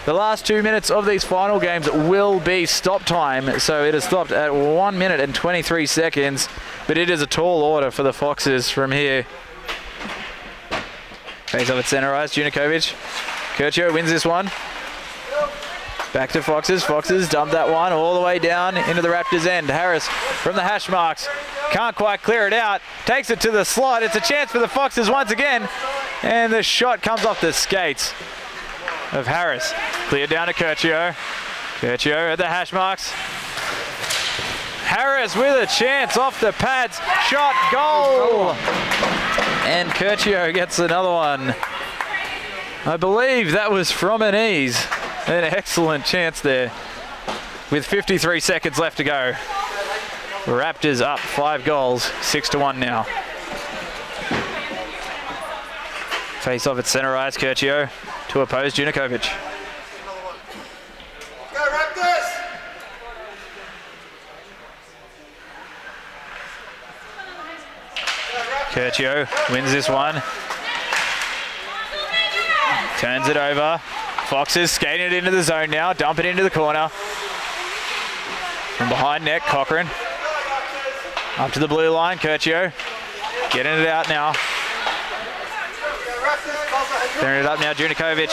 The last 2 minutes of these final games will be stop time, so it is stopped at 1 minute and 23 seconds, but it is a tall order for the Foxes from here. Face off at centre ice, Junikovic. Curcio wins this one. Back to Foxes. Foxes dump that one all the way down into the Raptors' end. Harris from the hash marks. Can't quite clear it out. Takes it to the slot. It's a chance for the Foxes once again. And the shot comes off the skates of Harris. Cleared down to Curcio. Curcio at the hash marks. Harris with a chance off the pads. Shot, goal! And Curcio gets another one. I believe that was from an ease. An excellent chance there with 53 seconds left to go. Raptors up 5 goals, 6-1 now. Face off at centre ice, Curcio to oppose Junikovic. Go Raptors! Curcio wins this one. Turns it over. Foxes skating it into the zone now. Dump it into the corner. From behind net, Cochran. Up to the blue line, Curcio. Getting it out now. Clearing it up now, Junikovic.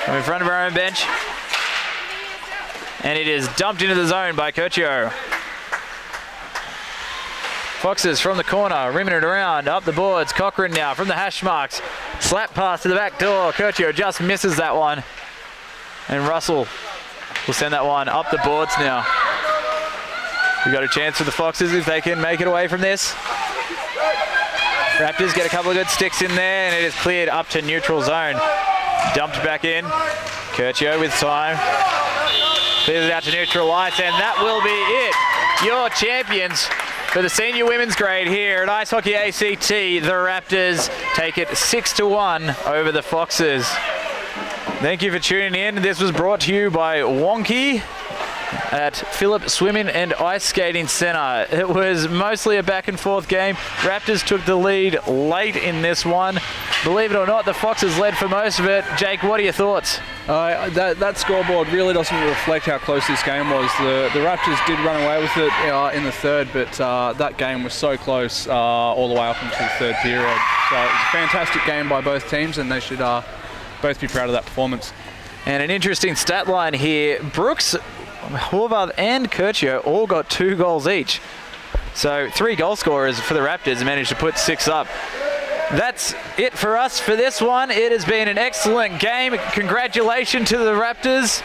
From in front of our own bench. And it is dumped into the zone by Curcio. Foxes from the corner, rimming it around, up the boards. Cochran now from the hash marks. Slap pass to the back door. Curcio just misses that one. And Russell will send that one up the boards now. We've got a chance for the Foxes if they can make it away from this. Raptors get a couple of good sticks in there, and it is cleared up to neutral zone. Dumped back in. Curcio with time. Clears it out to neutral ice, and that will be it. Your champions for the senior women's grade here at Ice Hockey ACT. The Raptors take it 6-1 over the Foxes. Thank you for tuning in. This was brought to you by Wonqy at Phillip Swimming and Ice Skating Centre. It was mostly a back and forth game. Raptors took the lead late in this one. Believe it or not, the Foxes led for most of it. Jake, what are your thoughts? That scoreboard really doesn't reflect how close this game was. The Raptors did run away with it in the third, but that game was so close all the way up into the third period. So it was a fantastic game by both teams, and they should both be proud of that performance. And an interesting stat line here. Brooks, Horvath and Curcio all got 2 goals each. So 3 goal scorers for the Raptors managed to put 6 up. That's it for us for this one. It has been an excellent game. Congratulations to the Raptors.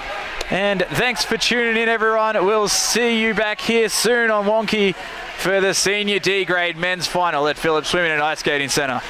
And thanks for tuning in, everyone. We'll see you back here soon on Wonqy for the Senior D grade men's final at Phillip Swimming and Ice Skating Centre.